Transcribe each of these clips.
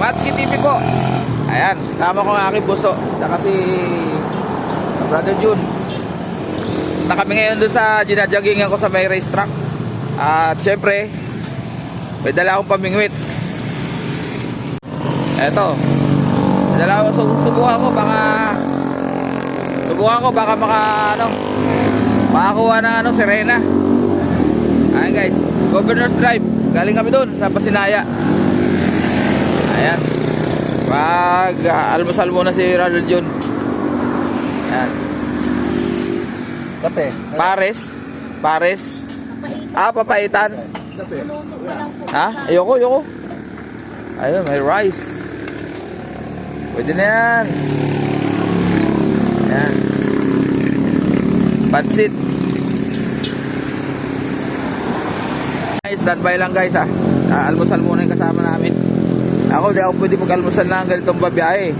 Matsky TV po. Ayan, kasama ko ang aking buso. Saka si Brother June. Na kami ngayon dun sa ginajaggingan ko sa may racetrack. At syempre, may dala akong pamingwit. Eto. May dala akong subukan ko baka makakuha ng sirena. Ayan guys, Governor's Drive. Galing kami dun sa Pasinaya. Ayan. Almusal muna si Ronald June. Ayan. Kape. Pares. Papaitan. Kape. Ha? Ayoko. Ayun, may rice. Pwede na yan. Ayan. Pansit. Stand by lang guys ha. Almusal muna yung kasama namin. Ako di ako pwede mag-almusal na ganitong babiyahe.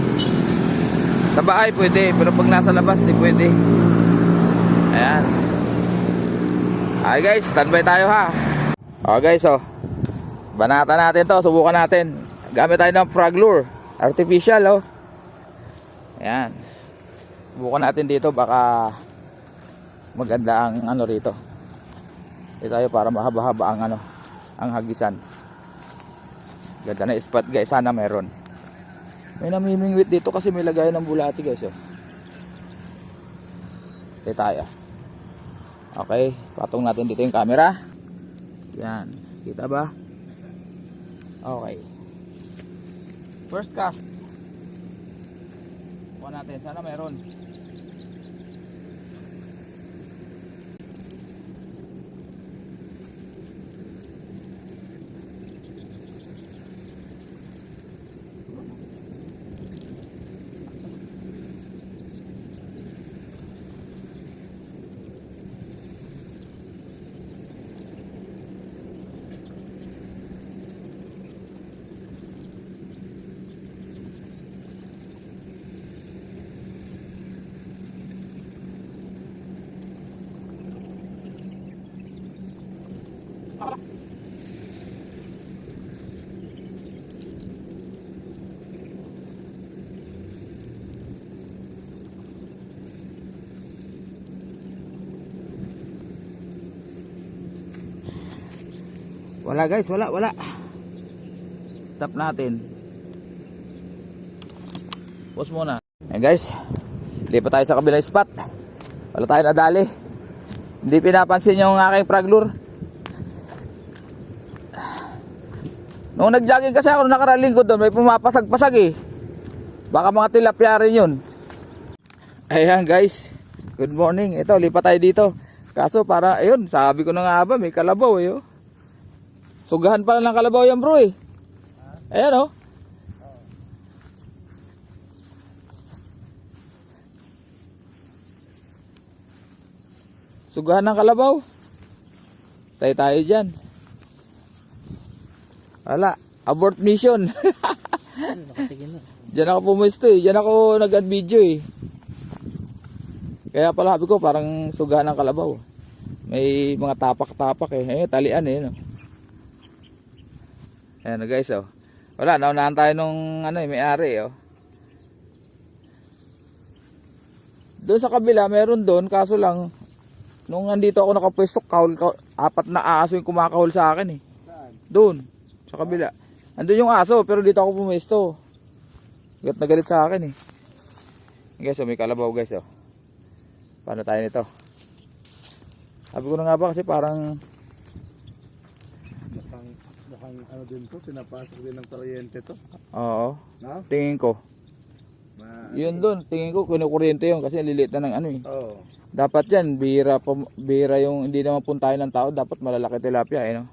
Sa bahay pwede, pero pag nasa labas di pwede. Ayan. Hi guys, standby tayo ha. O guys, banata natin to, subukan natin. Gamit tayo ng frog lure, artificial Ayan. Subukan natin dito, baka maganda ang rito. Ito tayo para mahaba-haba ang hagisan. Ganda na spot guys, sana meron. May namimingwit dito kasi may lagay ng bulati guys Ito tayo. Okay, patong natin dito yung camera. Yan, kita ba? Okay. First cast. Kuha natin, sana meron. Wala guys, wala. Stop natin. Pause muna. Ayan guys, lipat tayo sa kabilang spot. Wala tayo nadali. Hindi pinapansin yung aking frog lure. Nung nag-jogging kasi ako nakaraling ko doon, may pumapasag-pasag Baka mga tilapia rin yun. Ayan guys, good morning. Ito, lipat tayo dito. Kaso para, ayun, sabi ko na nga ba, may kalabaw Sugahan pala ng kalabaw yan bro Ayan Sugahan ng kalabaw. Tayo dyan. Wala, abort mission. Diyan ako pumusto Diyan ako nag-add video Kaya pala sabi ko parang sugahan ng kalabaw. May mga tapak-tapak talian Ayan guys Wala, naunahan tayo nung may-ari Doon sa kabila meron doon, kaso lang nung nandito ako nakapwesto, apat na aso yung kumakahol sa akin Doon sa kabila. Andun yung aso pero dito ako pumwesto. Galit na galit sa akin Guys may kalabaw guys Paano tayo nito? Sabi ko na nga ba kasi parang mukhang din to, pinapasok din ng kuryente to. Oo. No? Tingin ko. Yun doon, tingin ko kinukuryente yun kasi liliit na ng Oo. Dapat yan, bihira yung hindi naman puntahan ng tao, dapat malalaki tilapia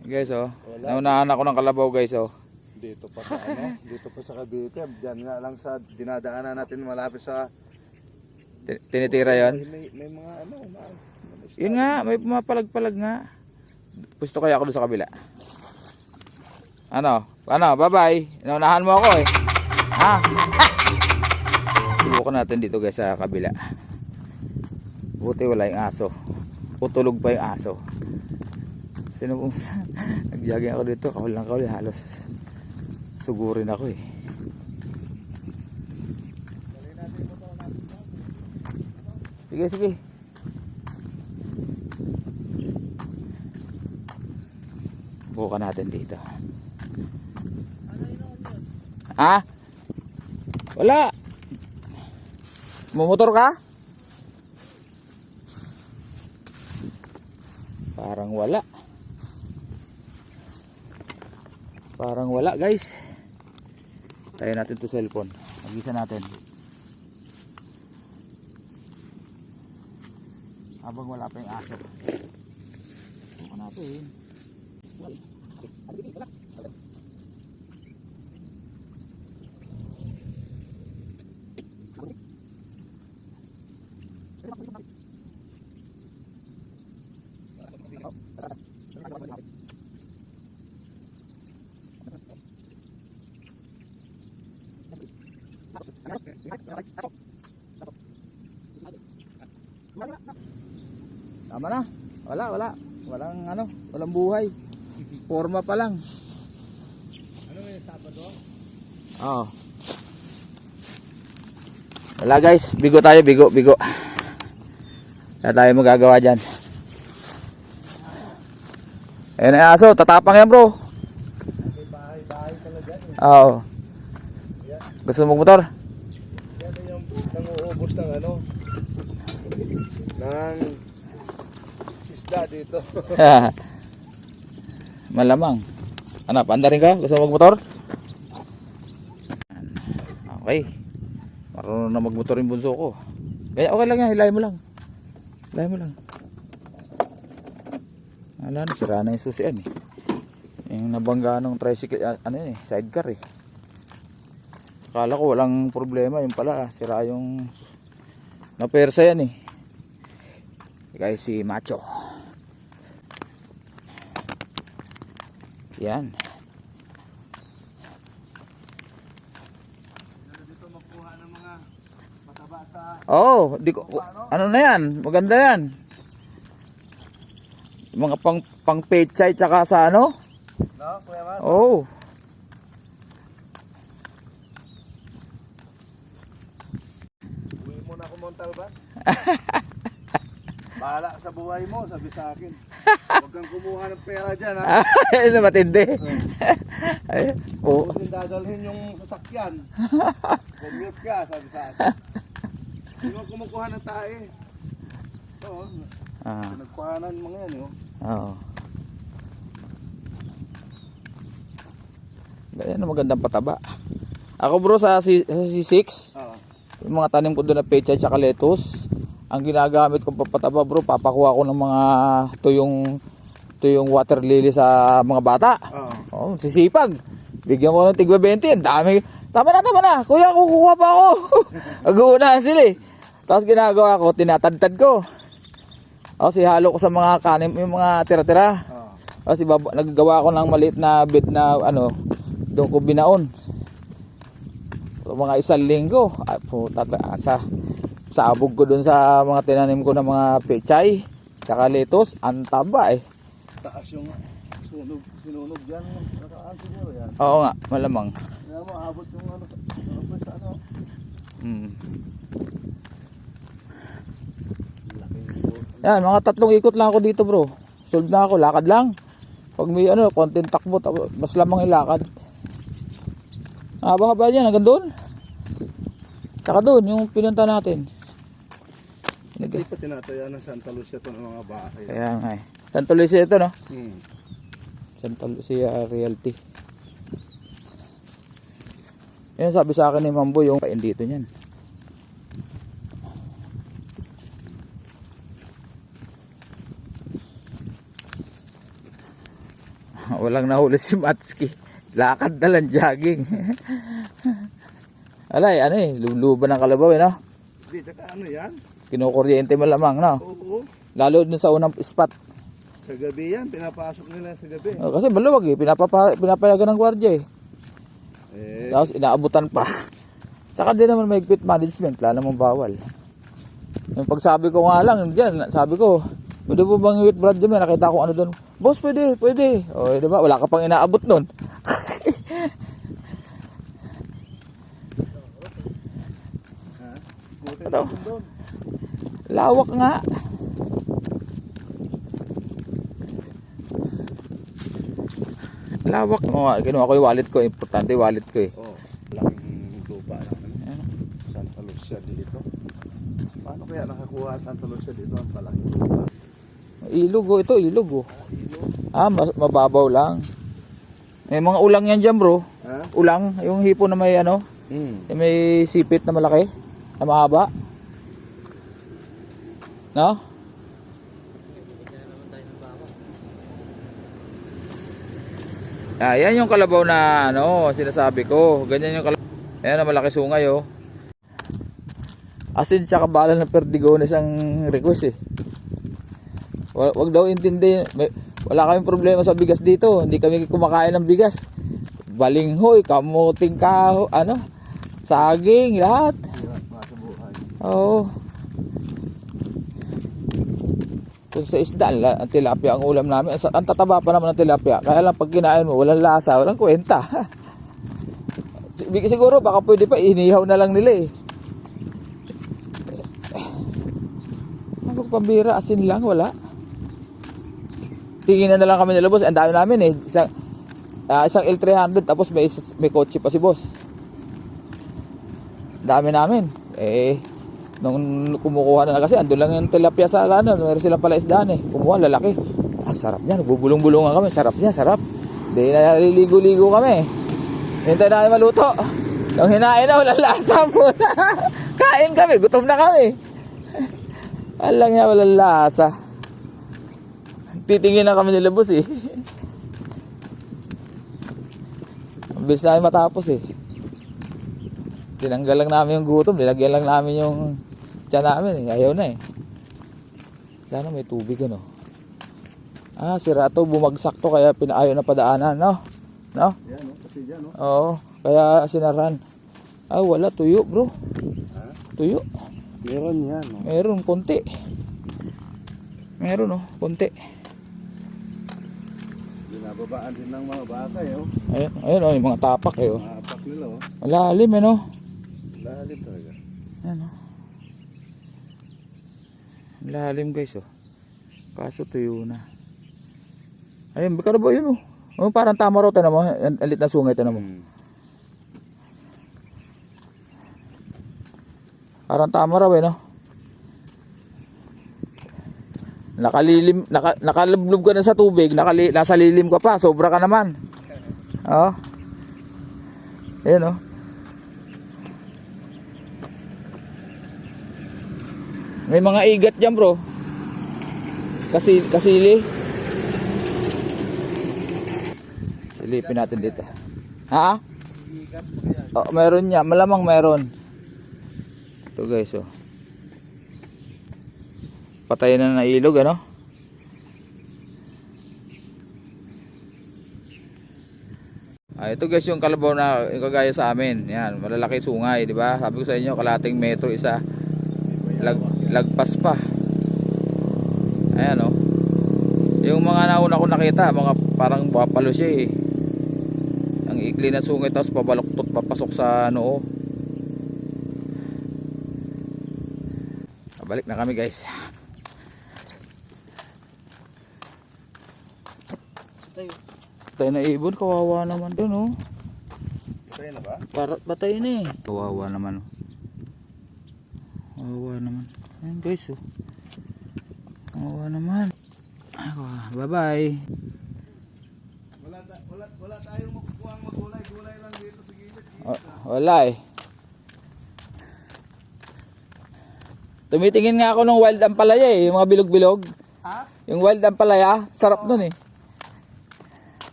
Guys naunahan ako ng kalabaw guys Dito pa sa dito pa sa Cavite, diyan nga lang sa dinadaanan natin malapit sa tinitira yan. May mga Yun nga, may pumapalag-palag nga. Gusto kaya ako doon sa kabila. Bye-bye. Naunahan mo ako Subukan natin dito guys sa kabila. Buti wala yung aso. Tutulog pa yung aso. Sino pong nag-jogging ako dito, kahul lang kahul halos. Sugurin ako eh. Sige, sige. Bukan natin dito. Ha? Wala. Mumotor ka? Parang wala. Parang wala, guys. Tayo natin to cellphone. Magisa natin. Habang wala pa yung aso. Bukan natin. Wala. Tama na. Wala. Walang buhay. Forma pa lang. Ano yung Sabado? Oo. Wala guys, bigo tayo, bigo. Wala tayo magagawa dyan. Ayun na aso, tatapang yan bro. May bahay talaga eh. Oo. Gusto mo motor? Yan yung nanguubos ng ano, ng isda dito. Malamang. Ano, paanda rin ka? Gusto mo magmotor? Okay. Marunong na magmotor yung bunso ko. Kaya okay lang yan, hilahin mo lang. Wala na, sira na yung susian eh. Yung nabangga ng tricycle, sidecar eh. Akala ko walang problema, yung pala, sira yung napersa yan eh. Guys, si Macho. Yan. Dito magkuha ng mga mataba sa Oh, ano na yan? Maganda yan. Mga pang pechay tsaka sa ano? no, Kuya Mat? Oh. Uwi mo na ako Montalban. Bahala sa buhay mo, sabi sa akin. Huwag kang kumuha ng pera dyan, ha? Ano matindi? Ay, oh. Huwag kang dadalhin yung sasakyan. Commute ka, sabi sa akin. Hindi mo kumukuha ng tae. Oo, nagkuhanan mga yan, oh. Oo. Ganyan, magandang pataba. Ako bro sa C6, Oo. yung mga tanim ko doon na pecha at lettuce, ang ginagamit kong papataba bro, papakuha ko ng mga tuyong water lily sa mga bata. Oo. Oh, sisipag. Bigyan ko ng tigwa 20, ang dami. Tama na. Kuya, kukuha pa ako.Ag-uunahan sila eh. Tapos ginagawa ko, tinatadtad ko. Tapos ihalo ko sa mga kanin, yung mga tira-tira. Oo. Tapos nagagawa ko ng maliit na bed na doon ko binaon. So, mga 1 linggo. Puta, sa abog ko doon sa mga tinanim ko ng mga pechay. Tsaka lettuce, ang taba eh. Taas yung sinunog dyan. Nakaan siguro yan. Oo nga, malamang. Kaya mo, abot yung ano sa ano. Yan, mga 3 ikot lang ako dito bro. Solve na ako, lakad lang. Pag may konting takbo, mas lamang ilakad. Haba-haba yan, hanggang doon. Tsaka doon, yung pinunta natin. Hindi pa tinataya ng Santa Lucia ito ng mga bahay. Kaya nga eh. Santa Lucia ito no? Hmm. Santa Lucia Realty. Yan sabi sa akin ni Mambo yung pain dito niyan. Walang nahuli si Matski. Lakad na lang, jogging. Alay, luluban ng kalabaw no? Hindi, tsaka ano yan? Kinukuryente malamang no? Oo. Lalo dun sa unang spot. Sa gabi yan, pinapasok nila sa gabi. Kasi maluwag eh, pinapayagan ng gwardiya eh. Tapos inaabutan pa. Tsaka din naman may equipment management, wala namang bawal. Yung pagsabi ko nga lang, dyan, sabi ko, pwede po bang with Brad Jimmy? Nakita ko ano doon. Boss, pwede. O, di ba? Wala ka pang inaabot nun. Ito. Doon. Lawak nga. Lawak. Kinuha ko yung wallet ko. Importante yung wallet ko eh. Oh, laking lupa na Santa Lucia dito. Paano kaya nakakuha Santa Lucia dito ang palaking lupa? Ilog oh. Ito ilog oh. Ilo. Mababaw lang. May mga ulang yan dyan bro. Ha? Ulang. Yung hipo na may ano. Yung may sipit na malaki. Na mahaba. No? Yan yung kalabaw na ano, sinasabi ko. Ganyan yung kalabaw. Ayan na malaki sungay oh. Asin siya kabalan ng perdigones ang request eh. Wag daw intindi. Wala kaming problema sa bigas dito. Hindi kami kumakain ng bigas. Balinghoy, kamuting kaho, ano, saging, lahat. Oo. Kung sa isda, ang tilapia ang ulam namin. Ang tataba pa naman ng tilapia. Kaya lang pag kinain mo, walang lasa, walang kwenta. Siguro baka pwede pa, inihaw na lang nila eh. Pambira, asin lang, wala. Tingin na lang kami nila boss. Ang dami namin eh. Isang L300 tapos may kotse pa si boss. Dami namin. Nung kumukuha na kasi andun lang yung tilapia sa lana. Meron silang pala isdaan eh. Kumuha, lalaki. Sarap niya. Nagbubulong-bulungan kami. Sarap niya, sarap. Hindi na naliligo-ligo kami. Hintay na maluto. Nung hinain na, walang lasa muna. Kain kami. Gutom na kami. Alang niya, walang lasa. Titingin na kami nila boss eh. Ang bilis namin matapos eh. Tinanggal lang namin yung gutom. Nilagyan lang namin yung tiyan namin eh. Ayaw na eh. Sana may tubig ano. Sira to. Bumagsak to kaya pinaayaw na padaanan no? No? Yan no? Kasi dyan no? Oo. Kaya sinaran. Wala. Tuyo bro. Ha? Tuyo. Meron yan no? Meron. Konti. Meron oh. Konti. Binababaan din ng mga baka eh oh. Ayun oh. Yung mga tapak eh oh. Mga apak nila oh. Malalim eh no? Lalim talaga. Ano? Lalim guys oh. Kaso tuyo na. Ayun, baka na ba yun oh? Parang tama raw mo. Alit na sungay mo. Parang tama raw eh no? Nakalilim, nakalublob ka na sa tubig, nasa lilim ka pa, sobra ka naman. Oh. Ayun oh. May mga igat dyan bro. Kasili. Silipin natin dito. Ha? Oh, meron niya. Malamang meron. Ito guys oh. Patay na na ilog ano? Ito guys yung kalabaw na yung kagaya sa amin. Yan, malalaki sungay, di ba? Sabi ko sa inyo, kalating metro isa. Lagpas pa. Ayan oh. Yung mga nauna ko nakita, mga parang buwapalo siya eh. Ang ikli na sungay tapos pabaloktot papasok sa noo. Balik na kami guys. Patay na ibon, kawawa naman dun oh. Patay na ba? Patay na eh. Kawawa naman oh. Kawawa naman. Ayan guys oh. Kawawa naman. Bye bye. Wala tayong makukuha ang magulay lang dito sa gilid. Wala eh. Tumitingin nga ako ng wild ampalaya eh, yung mga bilog-bilog. Ha? Yung wild ampalaya, sarap nun eh.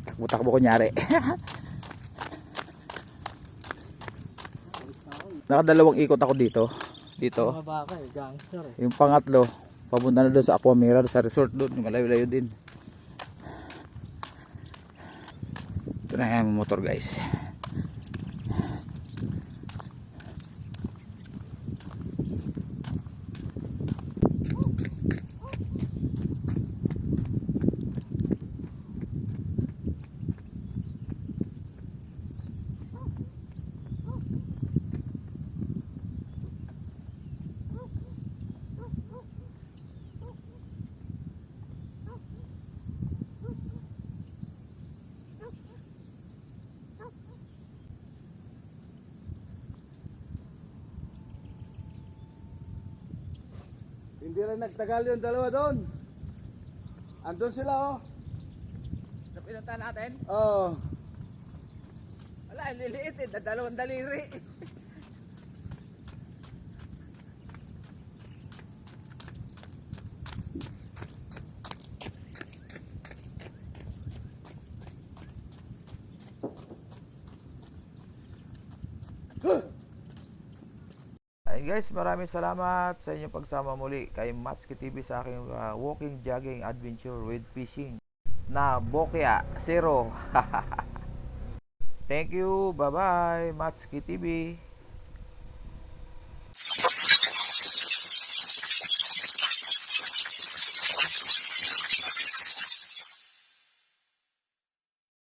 Takbo-takbo kunyari. Nakadalawang ikot ako dito. Dito. Yung pangatlo, papunta na doon sa Aquamira, sa resort doon. Malayo-layo din. Ito na yung motor guys. Hindi lang nagtagal yung dalawa doon. Andun sila oh. Sa pinuntahan natin? Oh. Wala, liliit eh. Dalawang daliri. Ayun guys, maraming salamat sa inyong pagsama muli kay Matsuki TV sa aking walking, jogging adventure with fishing na Bokya Zero. Thank you, bye bye Matsuki TV.